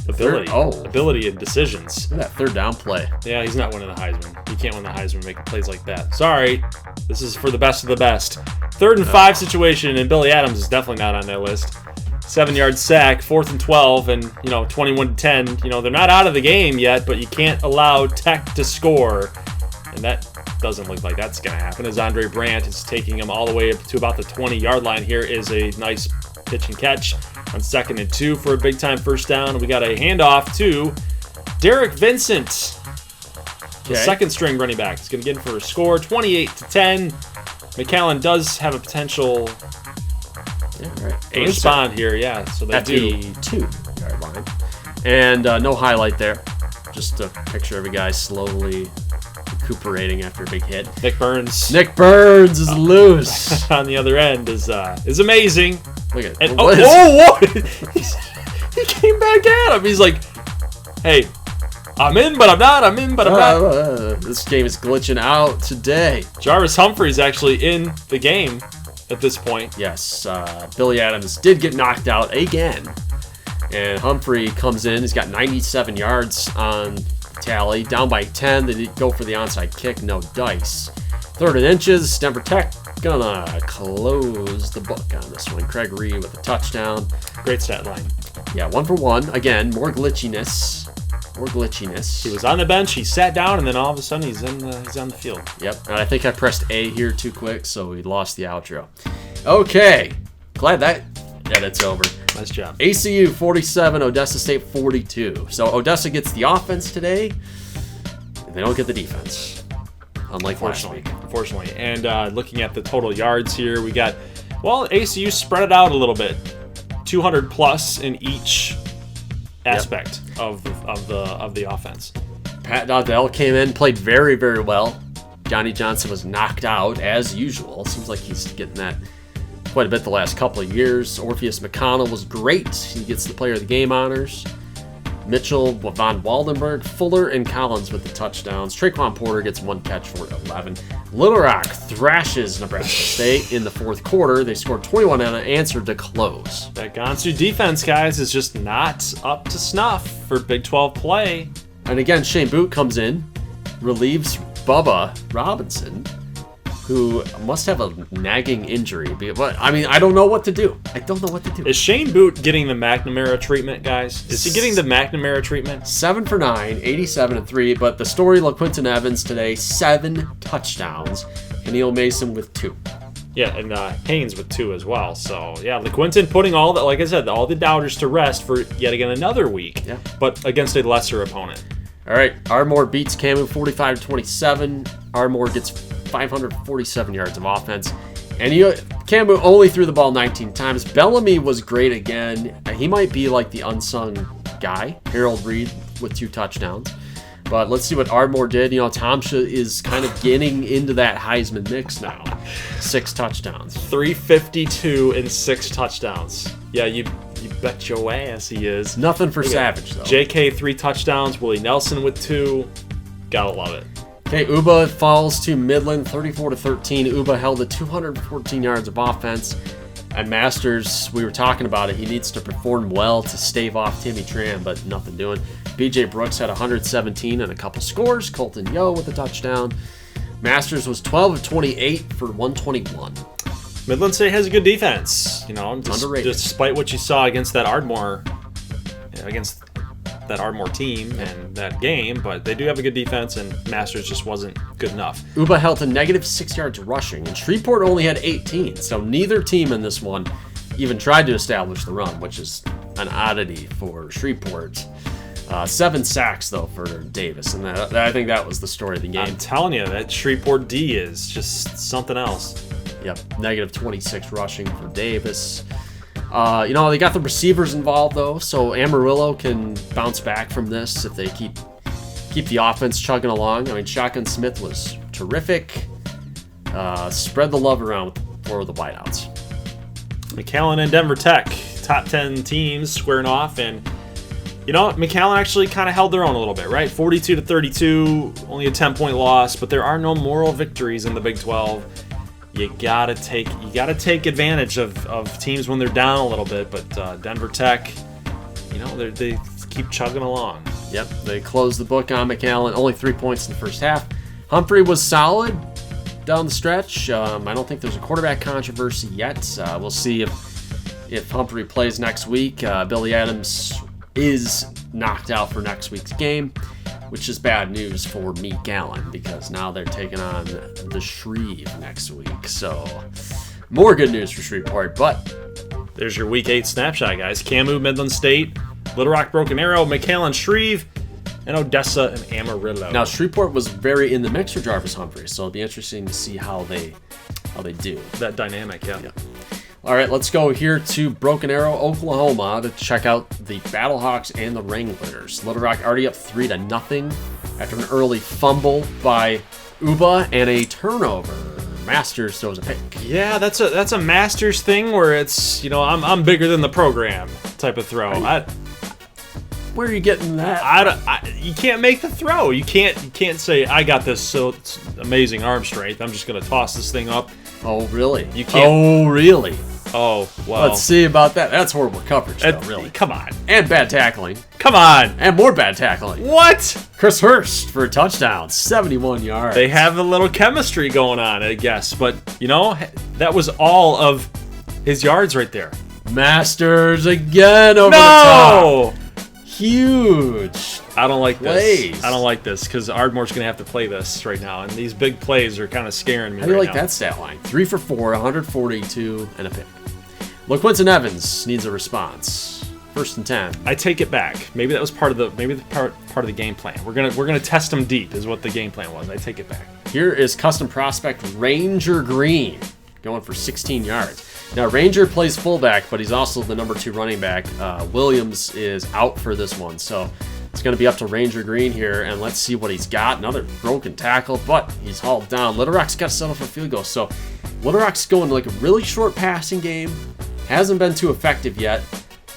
ability. Ability and decisions. Look at that third down play. Yeah, he's not winning the Heisman. You can't win the Heisman making plays like that. Sorry. This is for the best of the best. 3rd and 5 situation, and Billy Adams is definitely not on that list. 7-yard sack, 4th and 12, and 21-10. They're not out of the game yet, but you can't allow Tech to score, and that doesn't look like that's going to happen. As Andre Brandt is taking him all the way up to about the 20-yard line. Here is a nice pitch and catch on 2nd and 2 for a big-time first down. We got a handoff to Derek Vincent, the second-string running back. He's going to get in for a score, 28-10. McAllen does have a potential to respond here, so they at do. the 2-yard line. And no highlight there. Just a picture of a guy slowly recuperating after a big hit. Nick Burns is loose. On the other end is amazing. Look at it. Whoa! He came back at him. He's like, hey, I'm in, but I'm not. I'm in, but I'm not. This game is glitching out today. Jarvis Humphrey's actually in the game at this point. Yes, Billy Adams did get knocked out again. And Humphrey comes in. He's got 97 yards on tally. Down by 10. They go for the onside kick. No dice. 3rd and inches. Denver Tech gonna close the book on this one. Craig Reed with a touchdown. Great stat line. Yeah, 1 for 1. Again, more glitchiness. He was on the bench. He sat down, and then all of a sudden he's on the field. Yep. And I think I pressed A here too quick, so we lost the outro. Okay. Glad that edit's over. Nice job. ACU 47, Odessa State 42. So Odessa gets the offense today. They don't get the defense. Unlike last week. Unfortunately. And looking at the total yards here, we got, ACU spread it out a little bit. 200 plus in each aspect of the offense. Pat Dowdell came in, played very, very well. Johnny Johnson was knocked out as usual. Seems like he's getting that quite a bit the last couple of years. Orpheus McConnell was great. He gets the player of the game honors. Mitchell, Von Waldenberg, Fuller, and Collins with the touchdowns. Traquan Porter gets 1 catch for 11. Little Rock thrashes Nebraska State in the 4th quarter. They scored 21 unanswered to close. That Gonsu defense, guys, is just not up to snuff for Big 12 play. And again, Shane Boot comes in, relieves Bubba Robinson, who must have a nagging injury. But I don't know what to do. Is Shane Boot getting the McNamara treatment, guys? Is he getting the McNamara treatment? 7 for 9, 87-3. But the story, LaQuinton Evans today, 7 touchdowns. And Neil Mason with 2. Yeah, and Haynes with 2 as well. So, yeah, LaQuinton putting all the doubters to rest for yet again another week. Yeah. But against a lesser opponent. All right, Ardmore beats Camus 45-27. Ardmore gets 547 yards of offense. And Camus only threw the ball 19 times. Bellamy was great again. He might be like the unsung guy. Harold Reed with 2 touchdowns. But let's see what Ardmore did. Tomsha is kind of getting into that Heisman mix now. 6 touchdowns. 352 and 6 touchdowns. Yeah, you bet your ass he is. Nothing for Savage, though. JK 3 touchdowns. Willie Nelson with 2. Gotta love it. Okay, Uba falls to Midland 34-13. Uba held to 214 yards of offense. And Masters, we were talking about it. He needs to perform well to stave off Timmy Tran, but nothing doing. BJ Brooks had 117 and a couple scores. Colton Yo with a touchdown. Masters was 12 of 28 for 121. Midland State has a good defense, Underrated. Despite what you saw against that Ardmore team and that game, but they do have a good defense, and Masters just wasn't good enough. Uba held to negative 6 yards rushing, and Shreveport only had 18, so neither team in this one even tried to establish the run, which is an oddity for Shreveport. 7 sacks, though, for Davis, and I think that was the story of the game. I'm telling you, that Shreveport D is just something else. Yep, negative 26 rushing for Davis. They got the receivers involved, though, so Amarillo can bounce back from this if they keep the offense chugging along. I mean, Shotgun Smith was terrific. Spread the love around for the wideouts. McAllen and Denver Tech, top 10 teams squaring off, and McAllen actually kind of held their own a little bit, right? 42-32, only a 10-point loss, but there are no moral victories in the Big 12. You gotta take advantage of teams when they're down a little bit, but Denver Tech, they keep chugging along. Yep, they closed the book on McAllen. Only 3 points in the first half. Humphrey was solid down the stretch. I don't think there's a quarterback controversy yet. We'll see if Humphrey plays next week. Billy Adams is knocked out for next week's game, which is bad news for McAllen because now they're taking on the Shreve next week. So, more good news for Shreveport, but there's your Week 8 snapshot, guys. Camus, Midland State, Little Rock, Broken Arrow, McAllen, Shreve, and Odessa and Amarillo. Now, Shreveport was very in the mix for Jarvis Humphrey, so it'll be interesting to see how they do. That dynamic, yeah. All right, let's go here to Broken Arrow, Oklahoma to check out the Battlehawks and the Wranglers. Little Rock already up 3-0 after an early fumble by Uba and a turnover. Masters throws a pick. Yeah, that's a Masters thing where it's, I'm bigger than the program type of throw. Where are you getting that? You can't make the throw. You can't say I got this it's amazing arm strength. I'm just gonna toss this thing up. Oh really? You can't. Oh really? Oh well. Let's see about that. That's horrible coverage, though. Really. Come on. And bad tackling. Come on. And more bad tackling. What? Chris Hurst for a touchdown, 71 yards. They have a little chemistry going on, I guess. But that was all of his yards right there. Masters again over the top. Huge. I don't like plays. this. I don't like this because Ardmore's going to have to play this right now, and these big plays are kind of scaring me. How do you like that stat line? 3 for 4, 142, and a pick. LaQuinton Evans needs a response. 1st and 10. I take it back. Maybe that was part of the game plan. We're gonna test him deep, is what the game plan was. I take it back. Here is custom prospect Ranger Green going for 16 yards. Now, Ranger plays fullback, but he's also the number 2 running back. Williams is out for this one, so it's going to be up to Ranger Green here, and let's see what he's got. Another broken tackle, but he's hauled down. Little Rock's got to settle for a field goal, so Little Rock's going like a really short passing game. Hasn't been too effective yet.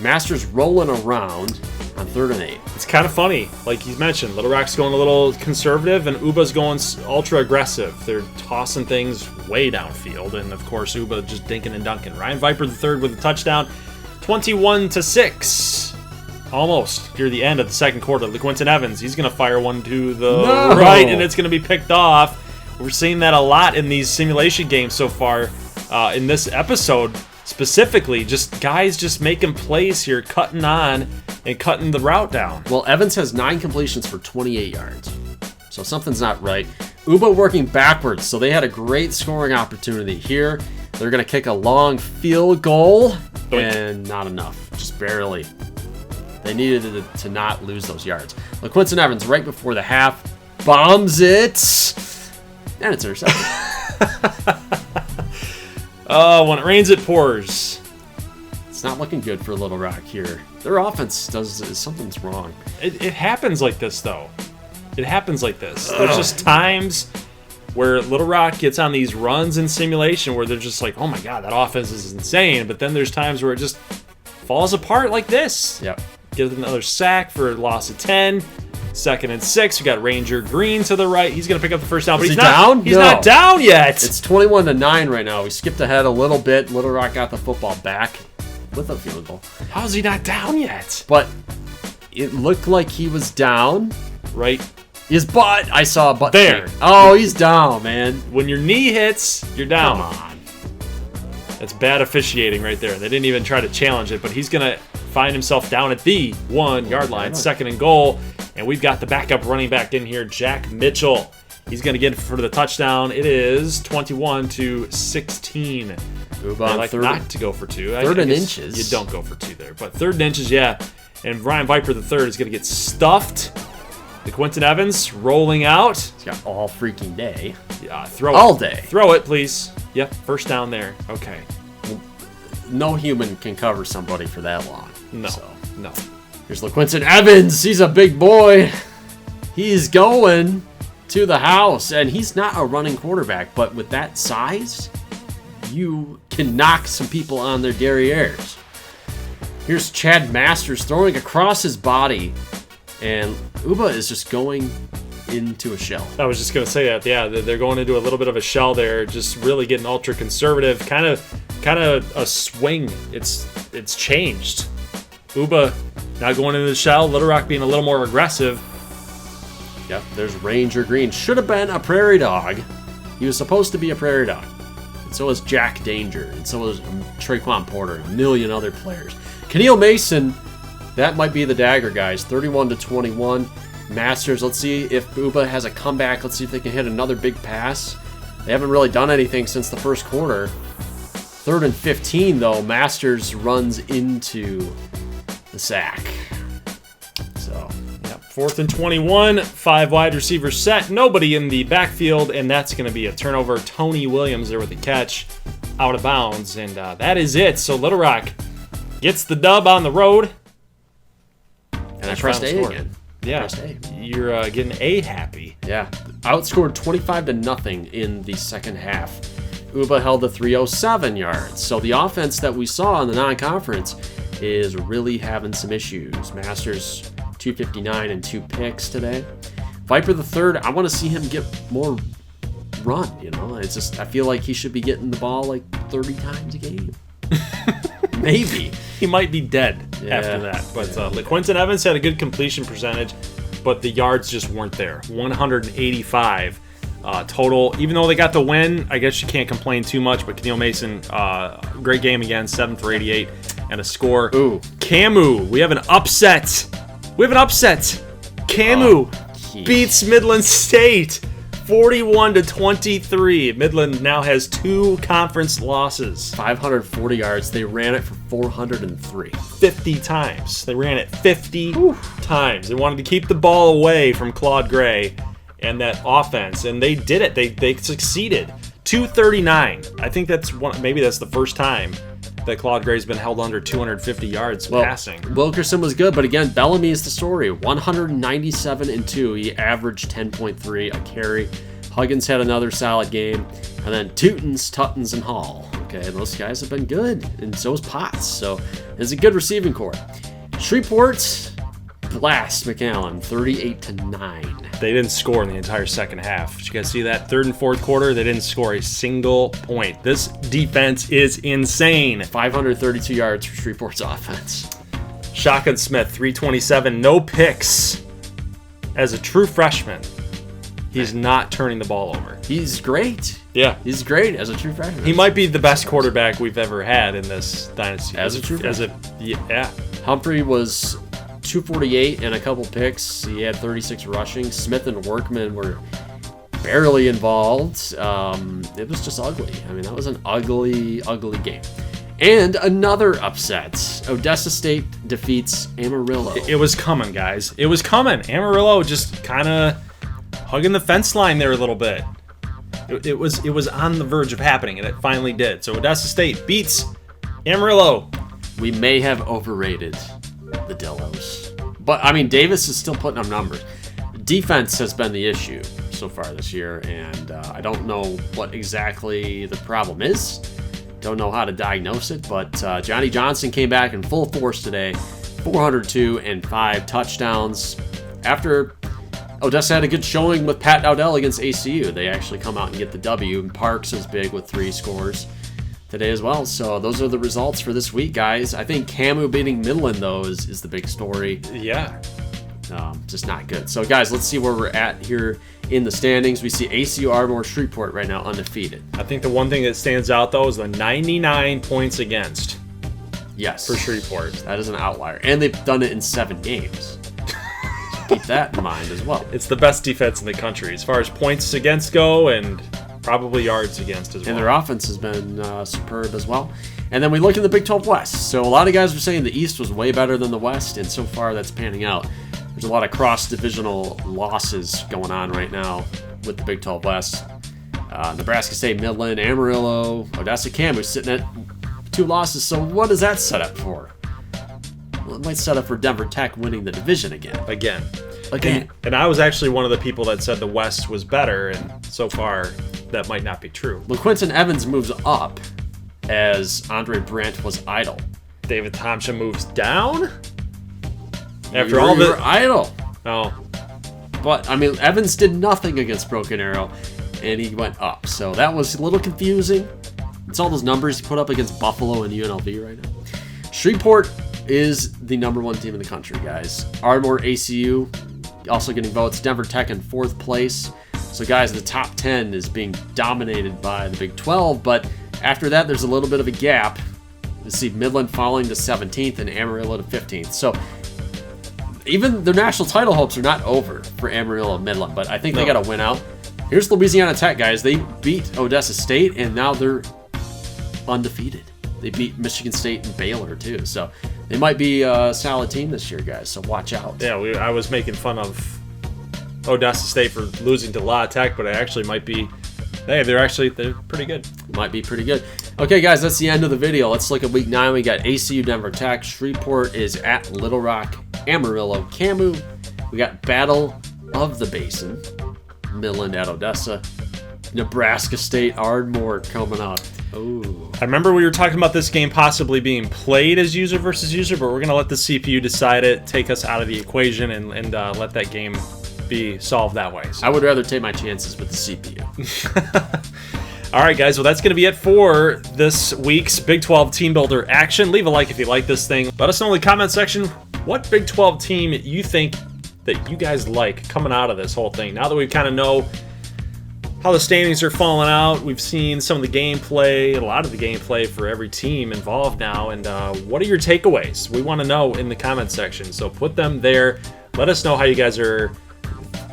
Masters rolling around on 3rd and 8. It's kind of funny. Like you mentioned, Little Rock's going a little conservative, and Uba's going ultra aggressive. They're tossing things way downfield, and of course, Uba just dinking and dunking. Ryan Viper III with a touchdown, 21-6. Almost near the end of the second quarter. LaQuinton Evans, he's going to fire one to the right, and it's going to be picked off. We're seeing that a lot in these simulation games so far in this episode. Specifically, just guys just making plays here, cutting on and cutting the route down. Well, Evans has 9 completions for 28 yards. So something's not right. Uba working backwards, so they had a great scoring opportunity here. They're going to kick a long field goal, and not enough. Just barely. They needed to not lose those yards. LaQuinton Evans, right before the half, bombs it, and it's intercepted. When it rains, it pours. It's not looking good for Little Rock here. Their offense something's wrong. It happens like this, though. It happens like this. There's just times where Little Rock gets on these runs in simulation where they're just like, oh my god, that offense is insane. But then there's times where it just falls apart like this. Yep. Get another sack for a loss of 10. 2nd and 6. We got Ranger Green to the right. He's going to pick up the first down. But Is he's he not down? He's No. not down yet. It's 21-9 right now. We skipped ahead a little bit. Little Rock got the football back with a field goal. How is he not down yet? But it looked like he was down. Right His butt. I saw a butt. there. Shake. Oh, he's down, man. When your knee hits, you're down. Come on. That's bad officiating right there. They didn't even try to challenge it, but he's going to find himself down at the 1-yard line, 2nd and goal. And we've got the backup running back in here, Jack Mitchell. He's going to get for the touchdown. It is 21-16. Move I on. like not to go for 2. Third and inches. You don't go for 2 there. But 3rd and inches, yeah. And Ryan Viper III is going to get stuffed. The Quentin Evans rolling out. He's got all freaking day. Throw All it. day. Throw it, please. Yep, first down there. Okay. No human can cover somebody for that long. No. So. No. Here's LaQuinton Evans. He's a big boy. He's going to the house. And he's not a running quarterback, but with that size, you can knock some people on their derrieres. Here's Chad Masters throwing across his body. And Uba is just going into a shell. I was just going to say that. Yeah, they're going into a little bit of a shell there, just really getting ultra conservative. Kind of a swing. It's changed. Uba now going into the shell. Little Rock being a little more aggressive. Yep, there's Ranger Green. Should have been a prairie dog. He was supposed to be a prairie dog. And so was Jack Danger. And so was Traquan Porter and a million other players. Keneal Mason, that might be the dagger, guys. 31-21. Masters, let's see if Uba has a comeback. Let's see if they can hit another big pass. They haven't really done anything since the first quarter. 3rd and 15, though. Masters runs into the sack. So, Yep, 4th and 21. 5 wide receivers set. Nobody in the backfield, and that's going to be a turnover. Tony Williams there with the catch out of bounds, and that is it. So Little Rock gets the dub on the road. and I pressed A again. Yeah, Pressed A. you're getting A happy. Yeah, outscored 25-0 in the second half. Uba held to 307 yards. So the offense that we saw in the non-conference is really having some issues. Masters 259 and 2 picks today. Viper the third, I want to see him get more run. It's just I feel like he should be getting the ball like 30 times a game. Maybe. He might be dead after that. But LaQuinton Evans had a good completion percentage, but the yards just weren't there. 185 total. Even though they got the win, I guess you can't complain too much. But Keneal Mason, great game again, 7 for 88 and a score. Ooh. Camus, we have an upset. Camus beats Midland State 41-23. Midland now has 2 conference losses. 540 yards. They ran it for 403. 50 times. They ran it 50 times. They wanted to keep the ball away from Claude Gray and that offense, and they did it. They succeeded. 239. I think maybe that's the first time that Claude Gray's been held under 250 yards passing. Wilkerson was good, but again, Bellamy is the story. 197 and 2. He averaged 10.3 a carry. Huggins had another solid game. And then Tuttons, and Hall. Okay, those guys have been good. And so is Potts. So it's a good receiving corps. Shreveport blast McAllen 38-9. They didn't score in the entire second half. Did you guys see that? 3rd and 4th quarter, they didn't score a single point. This defense is insane. 532 yards for Shreveport's offense. Shotgun Smith, 327, no picks. As a true freshman, he's not turning the ball over. He's great. Yeah. He's great as a true freshman. He might be the best quarterback we've ever had in this dynasty. As a true freshman. Yeah. Humphrey was 248 and a couple picks. He had 36 rushing. Smith and Workman were barely involved. It was just ugly. I mean, that was an ugly, ugly game. And another upset. Odessa State defeats Amarillo. It was coming, guys. It was coming. Amarillo just kind of hugging the fence line there a little bit. It was on the verge of happening, and it finally did. So Odessa State beats Amarillo. We may have overrated the Dillos. But, I mean, Davis is still putting up numbers. Defense has been the issue so far this year, and I don't know what exactly the problem is. Don't know how to diagnose it, but Johnny Johnson came back in full force today. 402 and 5 touchdowns. After Odessa had a good showing with Pat Dowdell against ACU. They actually come out and get the W, and Parks is big with 3 scores today as well. So those are the results for this week, guys. I think Camus beating Midland, though, is the big story. Yeah. Just not good. So, guys, let's see where we're at here in the standings. We see ACU, Ardmore, Shreveport right now undefeated. I think the one thing that stands out, though, is the 99 points against. Yes. For Shreveport. That is an outlier. And they've done it in 7 games. Keep that in mind as well. It's the best defense in the country as far as points against go, and probably yards against as well. And their offense has been superb as well. And then we look in the Big 12 West. So a lot of guys were saying the East was way better than the West, and so far that's panning out. There's a lot of cross-divisional losses going on right now with the Big 12 West. Nebraska State, Midland, Amarillo, Odessa, Camus sitting at 2 losses. So what does that set up for? Well, it might set up for Denver Tech winning the division again. Again. And I was actually one of the people that said the West was better, and so far that might not be true. LaQuinton Evans moves up as Andre Brandt was idle. David Thompson moves down? After all the idle. Oh. But, I mean, Evans did nothing against Broken Arrow, and he went up. So that was a little confusing. It's all those numbers he put up against Buffalo and UNLV right now. Shreveport is the #1 team in the country, guys. Ardmore, ACU, also getting votes. Denver Tech in 4th place. So, guys, the top 10 is being dominated by the Big 12, but after that, there's a little bit of a gap. You see Midland falling to 17th and Amarillo to 15th. So, even their national title hopes are not over for Amarillo and Midland, but I think they got to win out. Here's Louisiana Tech, guys. They beat Odessa State, and now they're undefeated. They beat Michigan State and Baylor, too. So they might be a solid team this year, guys, so watch out. Yeah, I was making fun of Odessa State for losing to La Tech, but it actually might be... Hey, they're pretty good. Might be pretty good. Okay, guys, that's the end of the video. Let's look at Week 9. We got ACU, Denver Tech. Shreveport is at Little Rock. Amarillo, Camus. We got Battle of the Basin. Midland at Odessa. Nebraska State, Ardmore coming up. Ooh. I remember we were talking about this game possibly being played as user versus user, but we're going to let the CPU decide it, take us out of the equation, and let that game be solved that way. So. I would rather take my chances with the CPU. All right, guys. Well, that's going to be it for this week's Big 12 Team Builder action. Leave a like if you like this thing. Let us know in the comment section what Big 12 team you think that you guys like coming out of this whole thing. Now that we kind of know how the standings are falling out, we've seen some of the gameplay, a lot of the gameplay for every team involved now, and what are your takeaways? We want to know in the comment section, so put them there. Let us know how you guys are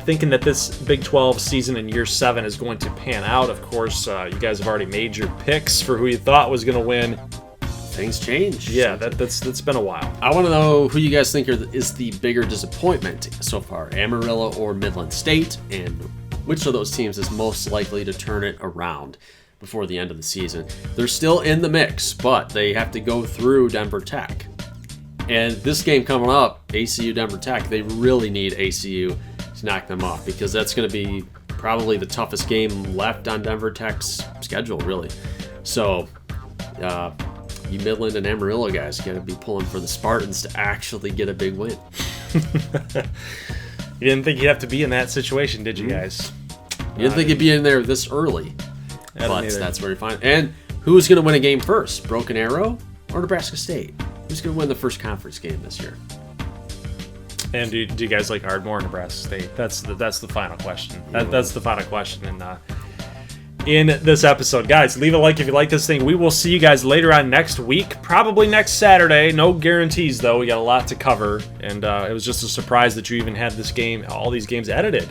thinking that this Big 12 season in year 7 is going to pan out. Of course, you guys have already made your picks for who you thought was going to win. Things change. Yeah, that's been a while. I want to know who you guys think is the bigger disappointment so far, Amarillo or Midland State, and which of those teams is most likely to turn it around before the end of the season. They're still in the mix, but they have to go through Denver Tech. And this game coming up, ACU Denver Tech, they really need ACU to knock them off, because that's going to be probably the toughest game left on Denver Tech's schedule, really. So, you Midland and Amarillo guys got to be pulling for the Spartans to actually get a big win. You didn't think you'd have to be in that situation, did you guys? You didn't think you'd be in there this early, but that's where you find. And who's going to win a game first, Broken Arrow or Nebraska State? Who's going to win the first conference game this year? And do you guys like Ardmore or Nebraska State? That's the final question. That's the final question in this episode. Guys, leave a like if you like this thing. We will see you guys later on next week, probably next Saturday. No guarantees, though. We got a lot to cover, and it was just a surprise that you even had this game, all these games edited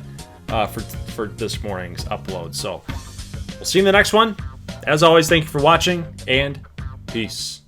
for this morning's upload. So we'll see you in the next one. As always, thank you for watching, and peace.